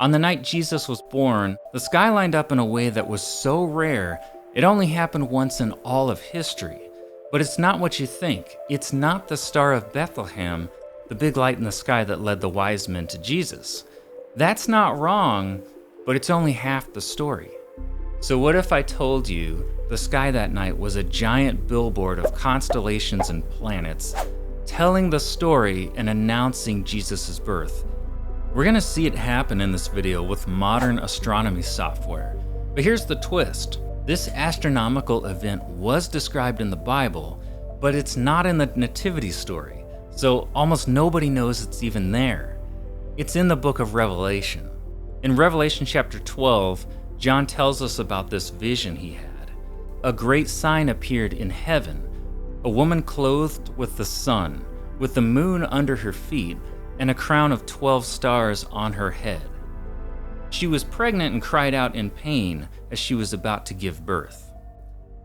On the night Jesus was born, the sky lined up in a way that was so rare, it only happened once in all of history. But it's not what you think. It's not the Star of Bethlehem, the big light in the sky that led the wise men to Jesus. That's not wrong, but it's only half the story. So what if I told you the sky that night was a giant billboard of constellations and planets, telling the story and announcing Jesus' birth? We're gonna see it happen in this video with modern astronomy software. But here's the twist. This astronomical event was described in the Bible, but it's not in the nativity story, so almost nobody knows it's even there. It's in the book of Revelation. In Revelation chapter 12, John tells us about this vision he had. A great sign appeared in heaven, a woman clothed with the sun, with the moon under her feet, and a crown of 12 stars on her head. She was pregnant and cried out in pain as she was about to give birth.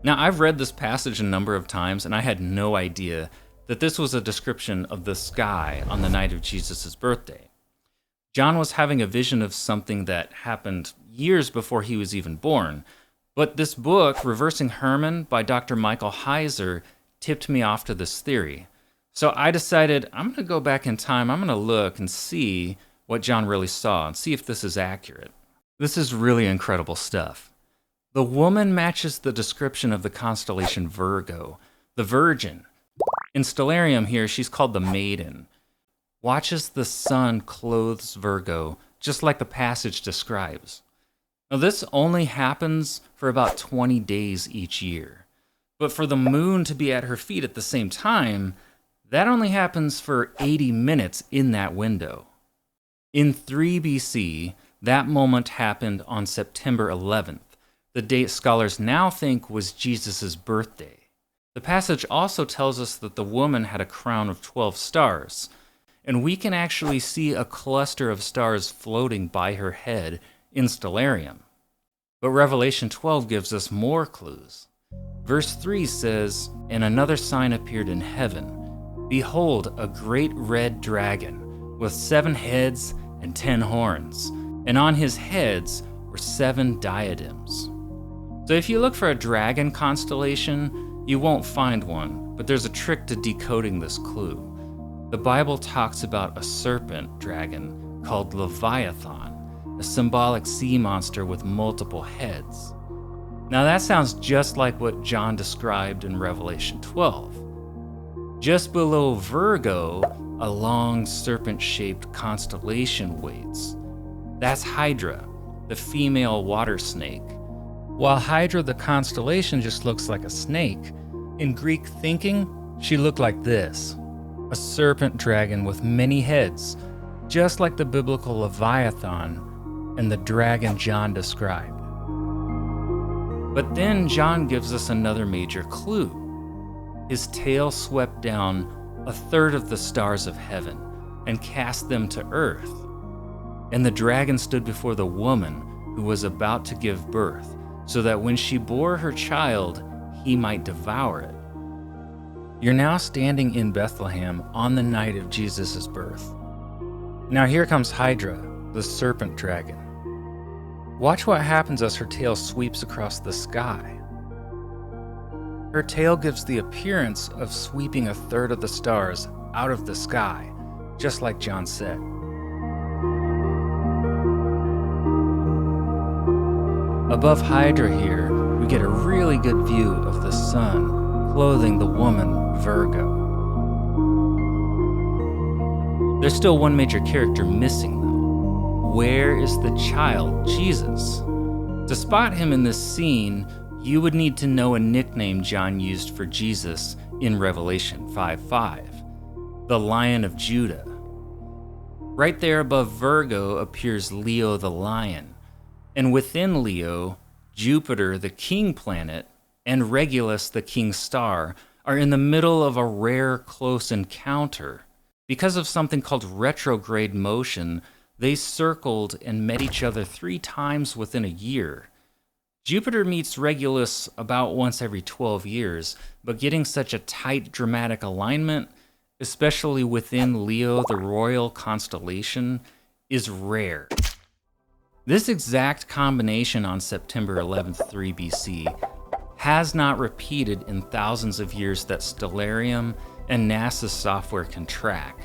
Now, I've read this passage a number of times, and I had no idea that this was a description of the sky on the night of Jesus' birthday. John was having a vision of something that happened years before he was even born, but this book, Reversing Herman by Dr. Michael Heiser, tipped me off to this theory. So I decided I'm going to go back in time, I'm going to look and see what John really saw and see if this is accurate. This is really incredible stuff. The woman matches the description of the constellation Virgo, the Virgin. In Stellarium here, she's called the Maiden. Watches the sun clothes Virgo, just like the passage describes. Now this only happens for about 20 days each year. But for the moon to be at her feet at the same time, that only happens for 80 minutes in that window. In 3 BC, that moment happened on September 11th, the date scholars now think was Jesus' birthday. The passage also tells us that the woman had a crown of 12 stars, and we can actually see a cluster of stars floating by her head in Stellarium. But Revelation 12 gives us more clues. Verse 3 says, "And another sign appeared in heaven. Behold, a great red dragon, with 7 heads and 10 horns, and on his heads were 7 diadems." So if you look for a dragon constellation, you won't find one, but there's a trick to decoding this clue. The Bible talks about a serpent dragon called Leviathan, a symbolic sea monster with multiple heads. Now that sounds just like what John described in Revelation 12. Just below Virgo, a long serpent-shaped constellation waits. That's Hydra, the female water snake. While Hydra the constellation just looks like a snake, in Greek thinking, she looked like this. A serpent dragon with many heads, just like the biblical Leviathan and the dragon John described. But then John gives us another major clue. His tail swept down 1/3 of the stars of heaven and cast them to earth. And the dragon stood before the woman who was about to give birth, so that when she bore her child, he might devour it. You're now standing in Bethlehem on the night of Jesus' birth. Now here comes Hydra, the serpent dragon. Watch what happens as her tail sweeps across the sky. Her tail gives the appearance of sweeping 1/3 of the stars out of the sky, just like John said. Above Hydra here, we get a really good view of the sun clothing the woman Virgo. There's still one major character missing though. Where is the child Jesus? To spot him in this scene, you would need to know a nickname John used for Jesus in Revelation 5:5, the Lion of Judah. Right there above Virgo appears Leo the Lion, and within Leo, Jupiter, the king planet, and Regulus, the king star, are in the middle of a rare close encounter. Because of something called retrograde motion, they circled and met each other 3 times within a year. Jupiter meets Regulus about once every 12 years, but getting such a tight dramatic alignment, especially within Leo, the royal constellation, is rare. This exact combination on September 11th, 3 BC has not repeated in thousands of years that Stellarium and NASA's software can track.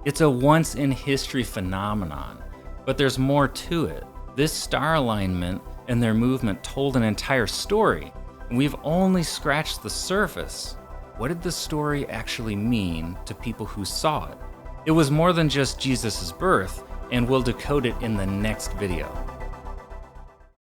It's a once-in-history phenomenon, but there's more to it. This star alignment and their movement told an entire story, and we've only scratched the surface. What did the story actually mean to people who saw it? It was more than just Jesus' birth, and we'll decode it in the next video.